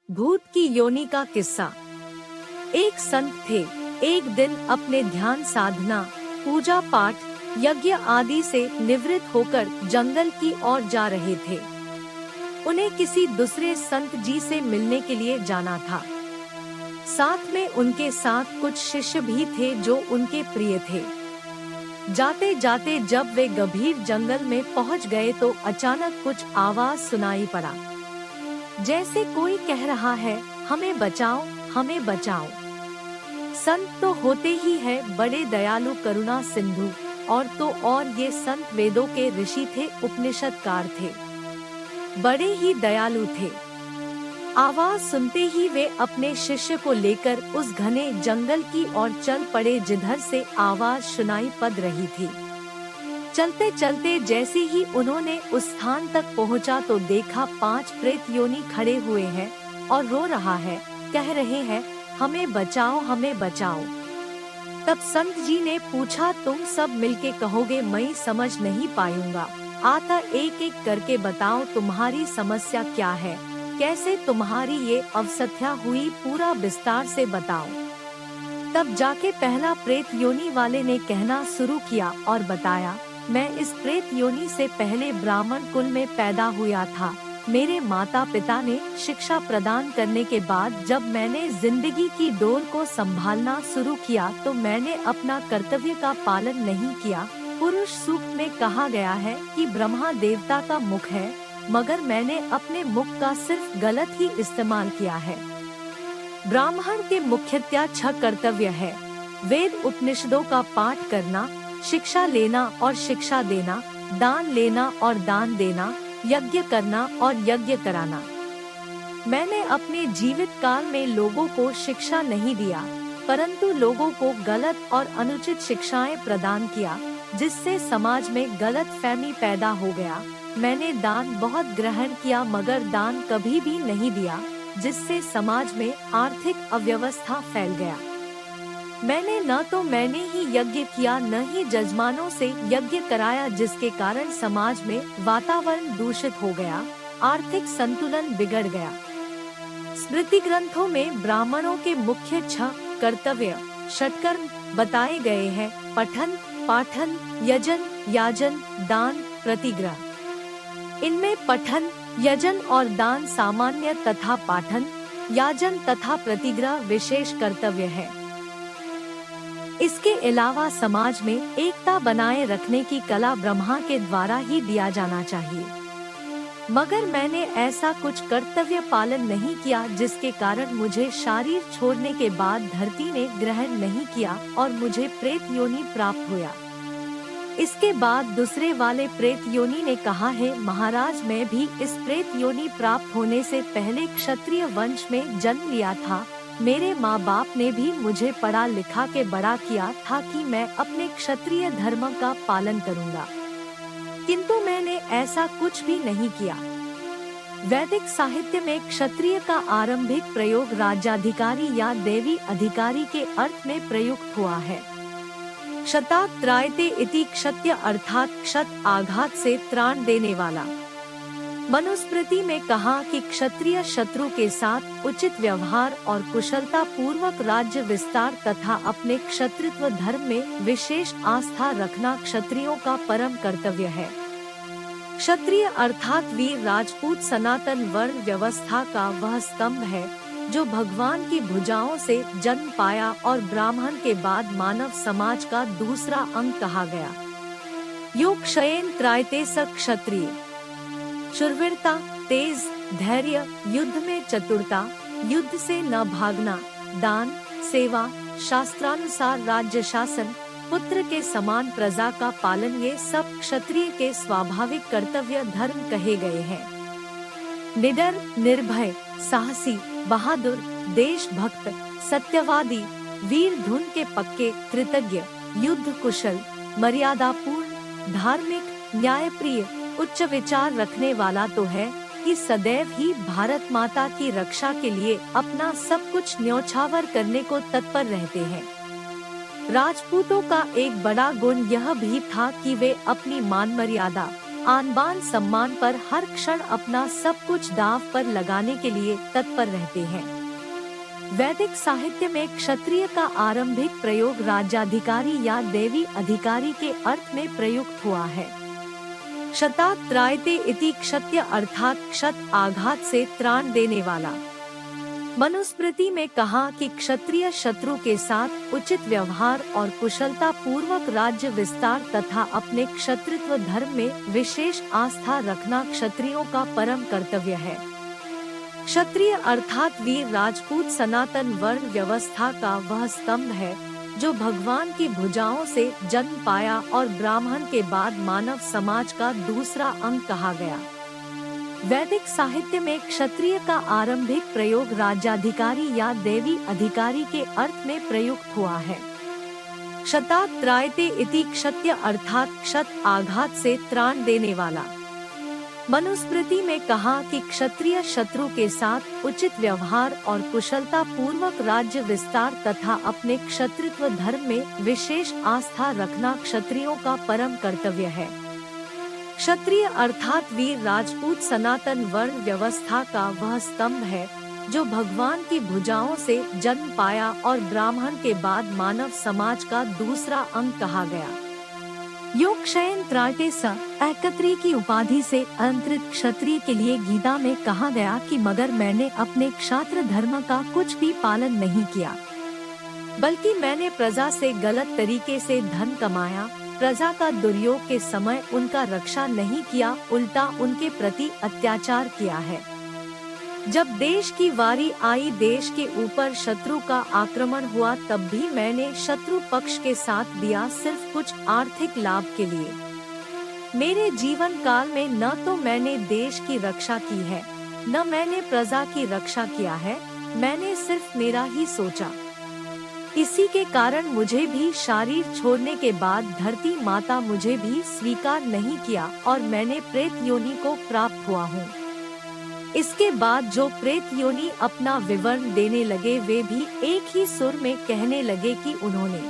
भूत की योनि का किस्सा। एक संत थे। एक दिन अपने ध्यान साधना, पूजा पाठ, यज्ञ आदि से निवृत्त होकर जंगल की ओर जा रहे थे। उन्हें किसी दूसरे संत जी से मिलने के लिए जाना था। साथ में उनके साथ कुछ शिष्य भी थे जो उनके प्रिय थे। जाते जाते जब वे गंभीर जंगल में पहुंच गए तो अचानक कुछ आवाज सुनाई पड़ा, जैसे कोई कह रहा है, हमें बचाओ, हमें बचाओ। संत तो होते ही है बड़े दयालु, करुणा सिंधु, और तो और ये संत वेदों के ऋषि थे, उपनिषदकार थे, बड़े ही दयालु थे। आवाज सुनते ही वे अपने शिष्य को लेकर उस घने जंगल की ओर चल पड़े जिधर से आवाज सुनाई पड़ रही थी। चलते चलते जैसे ही उन्होंने उस स्थान तक पहुंचा तो देखा 5 प्रेत योनि खड़े हुए हैं और रो रहा है, कह रहे हैं, हमें बचाओ, हमें बचाओ। तब संत जी ने पूछा, तुम सब मिलके कहोगे, मैं समझ नहीं पाऊंगा, आता एक एक करके बताओ तुम्हारी समस्या क्या है, कैसे तुम्हारी ये अवस्था हुई, पूरा विस्तार से बताओ। तब जाके पहला प्रेत योनि वाले ने कहना शुरू किया और बताया, मैं इस प्रेत योनि से पहले ब्राह्मण कुल में पैदा हुआ था। मेरे माता पिता ने शिक्षा प्रदान करने के बाद जब मैंने जिंदगी की डोर को संभालना शुरू किया तो मैंने अपना कर्तव्य का पालन नहीं किया। पुरुष सूक्त में कहा गया है कि ब्रह्मा देवता का मुख है, मगर मैंने अपने मुख का सिर्फ गलत ही इस्तेमाल किया है। ब्राह्मण के मुख्यतः 6 कर्तव्य है: वेद उपनिषदों का पाठ करना, शिक्षा लेना और शिक्षा देना, दान लेना और दान देना, यज्ञ करना और यज्ञ कराना। मैंने अपने जीवित काल में लोगों को शिक्षा नहीं दिया, परंतु लोगों को गलत और अनुचित शिक्षाएं प्रदान किया, जिससे समाज में गलत फहमी पैदा हो गया। मैंने दान बहुत ग्रहण किया, मगर दान कभी भी नहीं दिया, जिससे समाज में आर्थिक अव्यवस्था फैल गया। मैंने ही यज्ञ किया, न ही जजमानों से यज्ञ कराया, जिसके कारण समाज में वातावरण दूषित हो गया, आर्थिक संतुलन बिगड़ गया। स्मृति ग्रंथों में ब्राह्मणों के मुख्य 6 कर्तव्य षटकर्म बताए गए हैं: पठन, पाठन, यजन, याजन, दान, प्रतिग्रह। इनमें पठन, यजन और दान सामान्य तथा पाठन, याजन तथा प्रतिग्रह विशेष कर्तव्य है। इसके अलावा समाज में एकता बनाए रखने की कला ब्रह्मा के द्वारा ही दिया जाना चाहिए, मगर मैंने ऐसा कुछ कर्तव्य पालन नहीं किया, जिसके कारण मुझे शरीर छोड़ने के बाद धरती ने ग्रहण नहीं किया और मुझे प्रेत योनि प्राप्त हुआ। इसके बाद दूसरे वाले प्रेत योनि ने कहा है, महाराज, मैं भी इस प्रेत योनि प्राप्त होने से पहले क्षत्रिय वंश में जन्म लिया था। मेरे माँ बाप ने भी मुझे पढ़ा लिखा के बड़ा किया था कि मैं अपने क्षत्रिय धर्म का पालन करूँगा, किंतु मैंने ऐसा कुछ भी नहीं किया। वैदिक साहित्य में क्षत्रिय का आरंभिक प्रयोग राज्याधिकारी या देवी अधिकारी के अर्थ में प्रयुक्त हुआ है। क्षतात् त्रायते इति क्षत्य अर्थात क्षत आघात से त्राण देने वाला। मनुस्मृति में कहा कि क्षत्रिय शत्रु के साथ उचित व्यवहार और कुशलता पूर्वक राज्य विस्तार तथा अपने क्षत्रित्व धर्म में विशेष आस्था रखना क्षत्रियों का परम कर्तव्य है। क्षत्रिय अर्थात वीर राजपूत सनातन वर्ण व्यवस्था का वह स्तंभ है जो भगवान की भुजाओं से जन्म पाया और ब्राह्मण के बाद मानव समाज का दूसरा अंग कहा गया। यो क्षयेन त्रायते स क्षत्रिय। शूरवीरता, तेज, धैर्य, युद्ध में चतुरता, युद्ध से न भागना, दान, सेवा, शास्त्रानुसार राज्य शासन, पुत्र के समान प्रजा का पालन, ये सब क्षत्रिय के स्वाभाविक कर्तव्य धर्म कहे गए हैं। निडर, निर्भय, साहसी, बहादुर, देशभक्त, सत्यवादी, वीर धुन के पक्के, कृतज्ञ, युद्ध कुशल, मर्यादापूर्ण, धार्मिक, न्यायप्रिय, उच्च विचार रखने वाला तो है कि सदैव ही भारत माता की रक्षा के लिए अपना सब कुछ न्यौछावर करने को तत्पर रहते हैं। राजपूतों का एक बड़ा गुण यह भी था कि वे अपनी मान मर्यादा, आन बान सम्मान पर हर क्षण अपना सब कुछ दांव पर लगाने के लिए तत्पर रहते हैं। वैदिक साहित्य में क्षत्रिय का आरंभिक प्रयोग राज्याधिकारी या देवी अधिकारी के अर्थ में प्रयुक्त हुआ है। क्षतात् त्रायते इति क्षत्य अर्थात क्षत आघात से त्राण देने वाला। मनुस्मृति में कहा कि क्षत्रिय शत्रु के साथ उचित व्यवहार और कुशलता पूर्वक राज्य विस्तार तथा अपने क्षत्रित्व धर्म में विशेष आस्था रखना क्षत्रियों का परम कर्तव्य है। क्षत्रिय अर्थात वीर राजपूत सनातन वर्ण व्यवस्था का वह स्तंभ है जो भगवान की भुजाओं से जन्म पाया और ब्राह्मण के बाद मानव समाज का दूसरा अंग कहा गया। वैदिक साहित्य में क्षत्रिय का आरंभिक प्रयोग राज्याधिकारी या देवी अधिकारी के अर्थ में प्रयुक्त हुआ है। क्षतात् त्रायते इति क्षत्य अर्थात क्षत आघात से त्राण देने वाला। मनुस्मृति में कहा कि क्षत्रिय शत्रु के साथ उचित व्यवहार और कुशलता पूर्वक राज्य विस्तार तथा अपने क्षत्रित्व धर्म में विशेष आस्था रखना क्षत्रियों का परम कर्तव्य है। क्षत्रिय अर्थात वीर राजपूत सनातन वर्ण व्यवस्था का वह स्तंभ है जो भगवान की भुजाओं से जन्म पाया और ब्राह्मण के बाद मानव समाज का दूसरा अंग कहा गया। योगक्षयन त्रायते स एकत्री की उपाधि से अलंकृत क्षत्रिय के लिए गीता में कहा गया कि मगर मैंने अपने क्षात्र धर्म का कुछ भी पालन नहीं किया, बल्कि मैंने प्रजा से गलत तरीके से धन कमाया, प्रजा का दुर्योग के समय उनका रक्षा नहीं किया, उल्टा उनके प्रति अत्याचार किया है। जब देश की वारी आई, देश के ऊपर शत्रु का आक्रमण हुआ, तब भी मैंने शत्रु पक्ष के साथ दिया, सिर्फ कुछ आर्थिक लाभ के लिए। मेरे जीवन काल में न तो मैंने देश की रक्षा की है, न मैंने प्रजा की रक्षा किया है, मैंने सिर्फ मेरा ही सोचा। इसी के कारण मुझे भी शरीर छोड़ने के बाद धरती माता मुझे भी स्वीकार नहीं किया और मैंने प्रेत योनि को प्राप्त हुआ हूँ। इसके बाद जो प्रेत योनि अपना विवरण देने लगे, वे भी एक ही सुर में कहने लगे कि उन्होंने